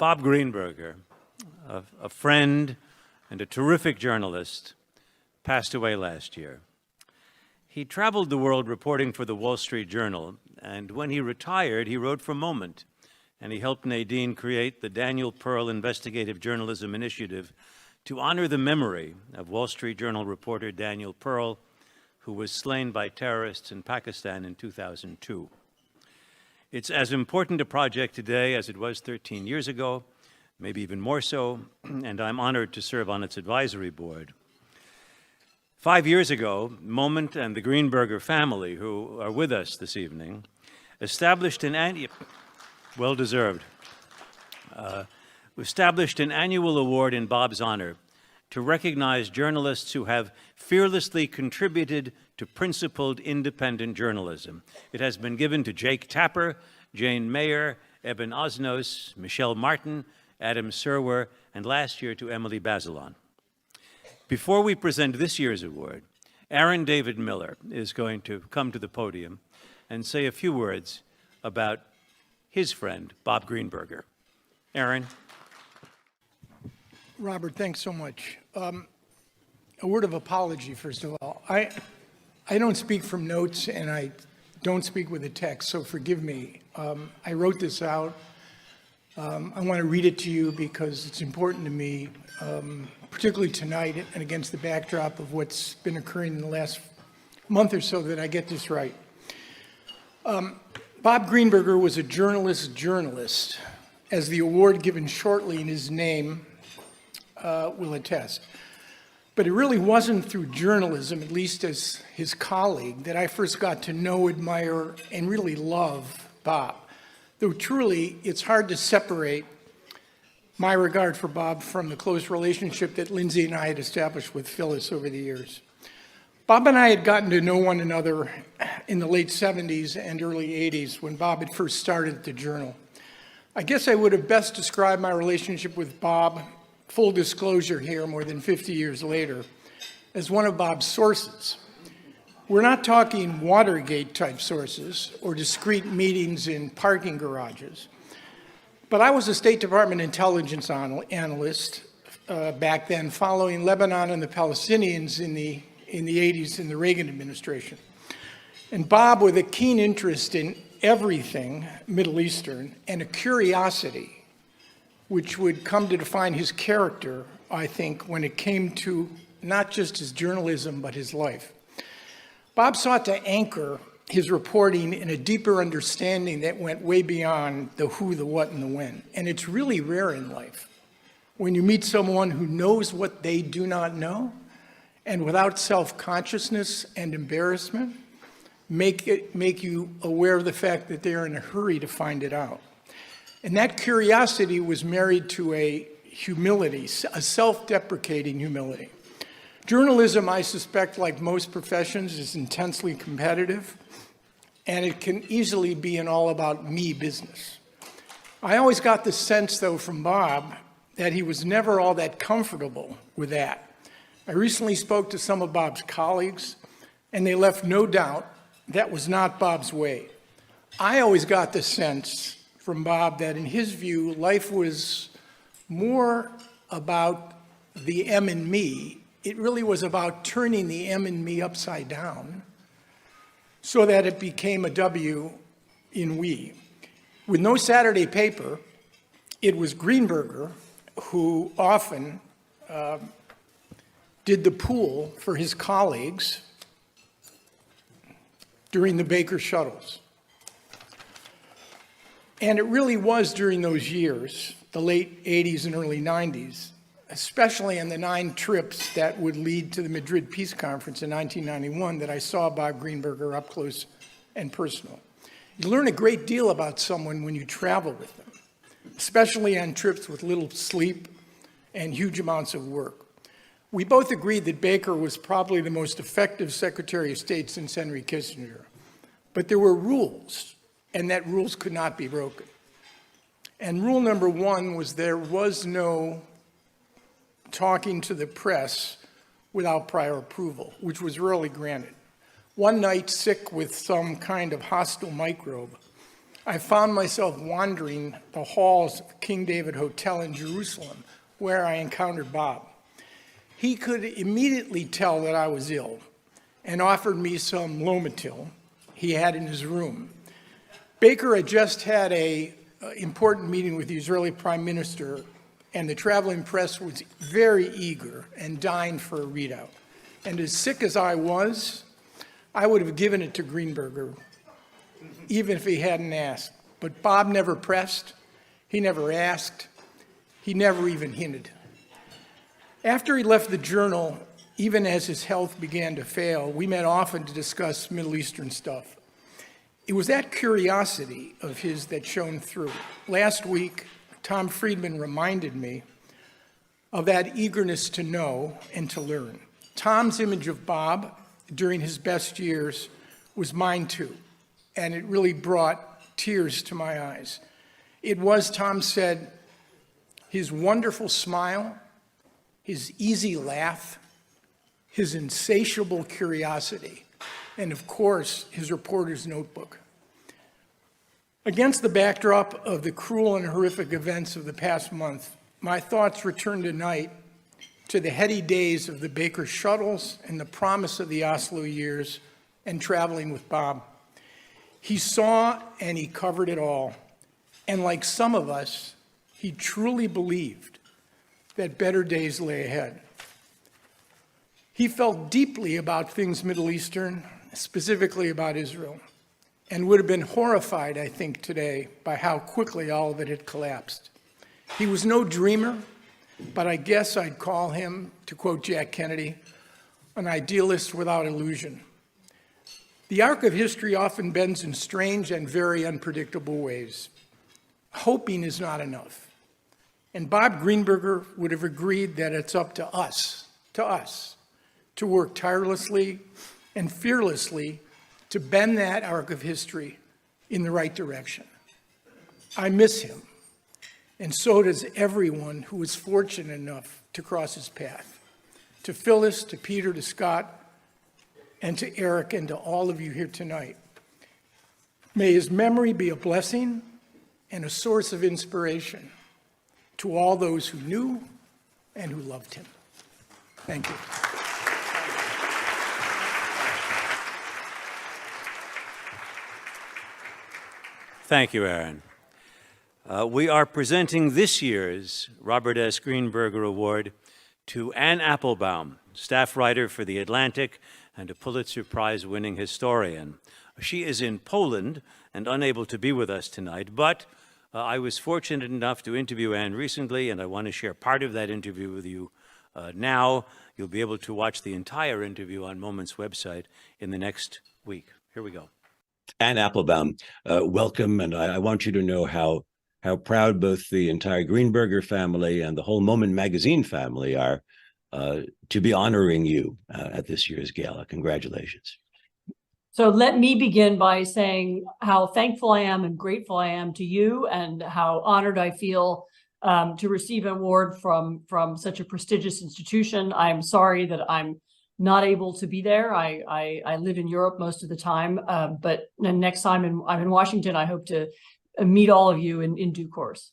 Bob Greenberger, a friend and a terrific journalist, passed away last year. He traveled the world reporting for the Wall Street Journal, and when he retired, he wrote for Moment, and he helped Nadine create the Daniel Pearl Investigative Journalism Initiative to honor the memory of Wall Street Journal reporter Daniel Pearl, who was slain by terrorists in Pakistan in 2002. It's as important a project today as it was 13 years ago, maybe even more so, and I'm honored to serve on its advisory board. 5 years ago, Moment and the Greenberger family, who are with us this evening, established an annual award in Bob's honor to recognize journalists who have fearlessly contributed to principled independent journalism. It has been given to Jake Tapper, Jane Mayer, Eben Osnos, Michelle Martin, Adam Serwer, and last year to Emily Bazelon. Before we present this year's award, Aaron David Miller is going to come to the podium and say a few words about his friend, Bob Greenberger. Aaron. Robert, thanks so much. A word of apology, first of all. I don't speak from notes, and I don't speak with a text, so forgive me. I wrote this out. I want to read it to you because it's important to me, particularly tonight and against the backdrop of what's been occurring in the last month or so, that I get this right. Bob Greenberger was a journalist, as the award given shortly in his name will attest. But it really wasn't through journalism, at least as his colleague, that I first got to know, admire, and really love Bob. Though truly, it's hard to separate my regard for Bob from the close relationship that Lindsay and I had established with Phyllis over the years. Bob and I had gotten to know one another in the late 70s and early 80s when Bob had first started at the Journal. I guess I would have best described my relationship with Bob, full disclosure here, more than 50 years later, as one of Bob's sources. We're not talking Watergate-type sources or discrete meetings in parking garages, but I was a State Department intelligence analyst back then, following Lebanon and the Palestinians in the 80s in the Reagan administration. And Bob, with a keen interest in everything Middle Eastern and a curiosity which would come to define his character, I think, when it came to not just his journalism, but his life. Bob sought to anchor his reporting in a deeper understanding that went way beyond the who, the what, and the when. And it's really rare in life when you meet someone who knows what they do not know, and without self-consciousness and embarrassment, make you aware of the fact that they're in a hurry to find it out. And that curiosity was married to a humility, a self-deprecating humility. Journalism, I suspect, like most professions, is intensely competitive, and it can easily be an all-about-me business. I always got the sense, though, from Bob that he was never all that comfortable with that. I recently spoke to some of Bob's colleagues, and they left no doubt that was not Bob's way. I always got the sense from Bob that in his view, life was more about the M in me. It really was about turning the M in me upside down so that it became a W in we. With no Saturday paper, it was Greenberger who often did the pool for his colleagues during the Baker shuttles. And it really was during those years, the late 80s and early 90s, especially on the 9 trips that would lead to the Madrid Peace Conference in 1991, that I saw Bob Greenberger up close and personal. You learn a great deal about someone when you travel with them, especially on trips with little sleep and huge amounts of work. We both agreed that Baker was probably the most effective Secretary of State since Henry Kissinger. But there were rules, and that rules could not be broken. And rule number 1 was there was no talking to the press without prior approval, which was rarely granted. One night, sick with some kind of hostile microbe, I found myself wandering the halls of King David Hotel in Jerusalem, where I encountered Bob. He could immediately tell that I was ill and offered me some Lomatil he had in his room. Baker had just had an important meeting with the Israeli Prime Minister, and the traveling press was very eager and dying for a readout. And as sick as I was, I would have given it to Greenberger, even if he hadn't asked. But Bob never pressed, he never asked, he never even hinted. After he left the Journal, even as his health began to fail, we met often to discuss Middle Eastern stuff. It was that curiosity of his that shone through. Last week, Tom Friedman reminded me of that eagerness to know and to learn. Tom's image of Bob during his best years was mine too, and it really brought tears to my eyes. It was, Tom said, his wonderful smile, his easy laugh, his insatiable curiosity, and of course, his reporter's notebook. Against the backdrop of the cruel and horrific events of the past month, my thoughts return tonight to the heady days of the Baker shuttles and the promise of the Oslo years and traveling with Bob. He saw and he covered it all. And like some of us, he truly believed that better days lay ahead. He felt deeply about things Middle Eastern, specifically about Israel, and would have been horrified, I think, today by how quickly all of it had collapsed. He was no dreamer, but I guess I'd call him, to quote Jack Kennedy, an idealist without illusion. The arc of history often bends in strange and very unpredictable ways. Hoping is not enough. And Bob Greenberger would have agreed that it's up to us, to work tirelessly and fearlessly to bend that arc of history in the right direction. I miss him, and so does everyone who was fortunate enough to cross his path. To Phyllis, to Peter, to Scott, and to Eric, and to all of you here tonight. May his memory be a blessing and a source of inspiration to all those who knew and who loved him. Thank you. Thank you, Aaron. We are presenting this year's Robert S. Greenberger Award to Anne Applebaum, staff writer for The Atlantic and a Pulitzer Prize-winning historian. She is in Poland and unable to be with us tonight, but I was fortunate enough to interview Anne recently, and I want to share part of that interview with you now. You'll be able to watch the entire interview on Moment's website in the next week. Here we go. Anne Applebaum, welcome, and I want you to know how proud both the entire Greenberger family and the whole Moment magazine family are to be honoring you at this year's gala. Congratulations. So let me begin by saying how thankful I am and grateful I am to you, and how honored I feel to receive an award from such a prestigious institution. I'm sorry that I'm not able to be there. I live in Europe most of the time, but next time I'm in Washington, I hope to meet all of you in due course.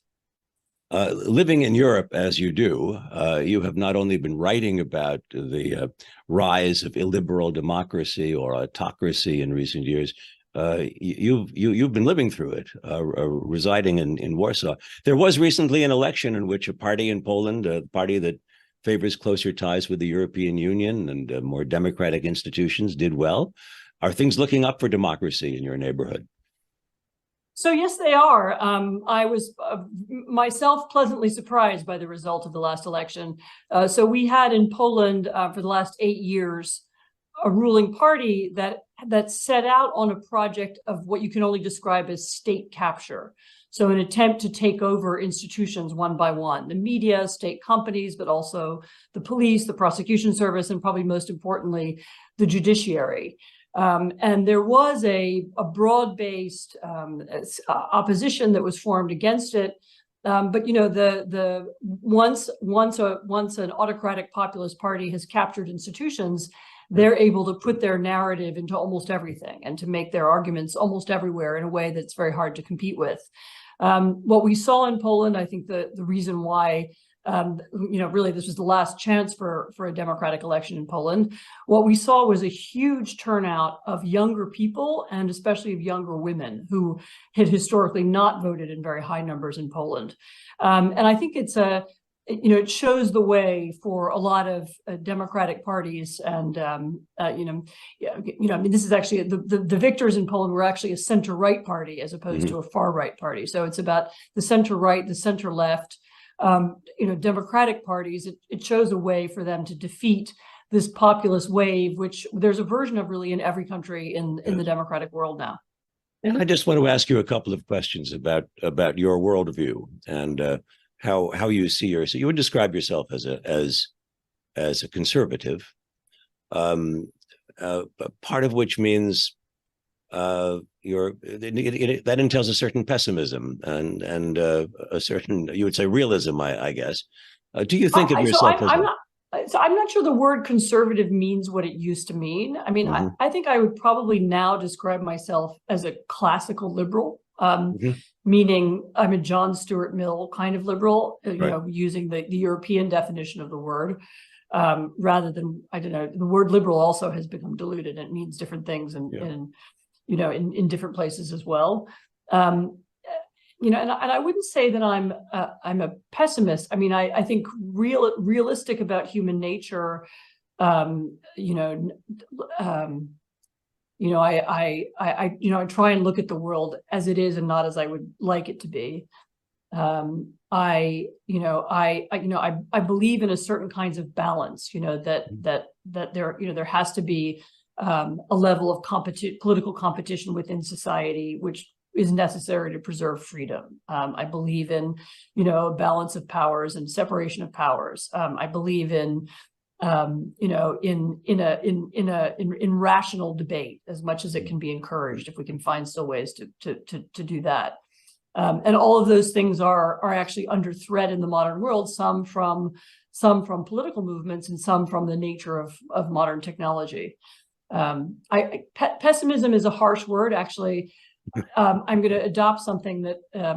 Living in Europe as you do, you have not only been writing about the rise of illiberal democracy or autocracy in recent years, you've been living through it, residing in Warsaw. There was recently an election in which a party in Poland, a party that favors closer ties with the European Union and more democratic institutions, did well. Are things looking up for democracy in your neighborhood? So yes, they are. I was myself pleasantly surprised by the result of the last election. So we had in Poland for the last 8 years a ruling party that set out on a project of what you can only describe as state capture. So an attempt to take over institutions one by one, the media, state companies, but also the police, the prosecution service, and probably most importantly, the judiciary. And there was a broad-based opposition that was formed against it. But you know, once an autocratic populist party has captured institutions, they're able to put their narrative into almost everything and to make their arguments almost everywhere in a way that's very hard to compete with. What we saw in Poland, I think the reason why really this was the last chance for a democratic election in Poland. What we saw was a huge turnout of younger people and especially of younger women who had historically not voted in very high numbers in Poland. And I think it shows the way for a lot of democratic parties, and this is actually the victors in Poland were actually a center-right party as opposed to a far-right party. So it's about the center-right, the center-left. Democratic parties, it shows a way for them to defeat this populist wave, which there's a version of really in every country in the democratic world now. And I just want to ask you a couple of questions about your worldview and how you see yourself. You would describe yourself as a conservative, part of which means that entails a certain pessimism and a certain, you would say, realism, I guess. Do you think of yourself as I'm not sure the word conservative means what it used to mean. I mean, I think I would probably now describe myself as a classical liberal, meaning I'm a John Stuart Mill kind of liberal, using the European definition of the word. Rather than, I don't know, the word liberal also has become diluted. It means different things in different places as well. And I wouldn't say that I'm a pessimist. I mean, I think realistic about human nature. I try and look at the world as it is and not as I would like it to be. I believe in a certain kinds of balance. That there has to be a level of political competition within society, which is necessary to preserve freedom. I believe in, a balance of powers and separation of powers. I believe in, in rational debate as much as it can be encouraged, if we can find still ways to do that. And all of those things are actually under threat in the modern world. Some from political movements and some from the nature of modern technology. Pessimism is a harsh word, actually. I'm going to adopt something that a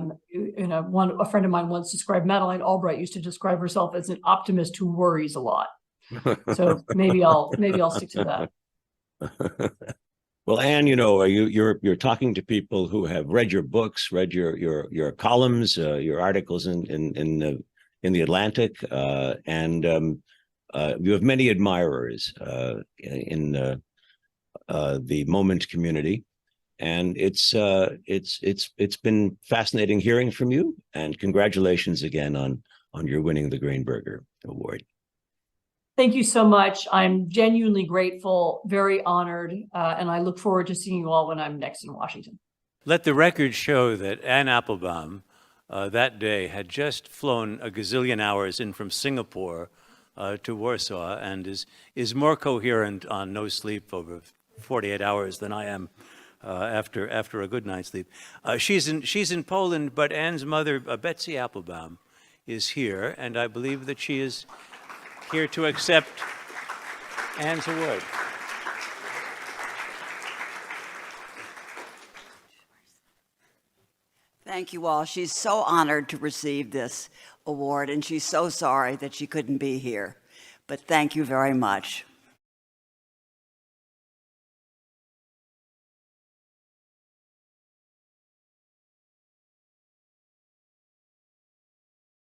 friend of mine once described. Madeleine Albright used to describe herself as an optimist who worries a lot. So maybe I'll stick to that. Well, Anne, you're talking to people who have read your books, read your columns, your articles in the Atlantic, and you have many admirers in the Moment community. And it's been fascinating hearing from you, and congratulations again on your winning the Greenberger Award. Thank you so much. I'm genuinely grateful, very honored, and I look forward to seeing you all when I'm next in Washington. Let the record show that Anne Applebaum that day had just flown a gazillion hours in from Singapore to Warsaw, and is more coherent on no sleep over 48 hours than I am after a good night's sleep. She's in Poland, but Anne's mother, Betsy Applebaum, is here, and I believe that she is here to accept Anne's award. Thank you all. She's so honored to receive this award, and she's so sorry that she couldn't be here. But thank you very much.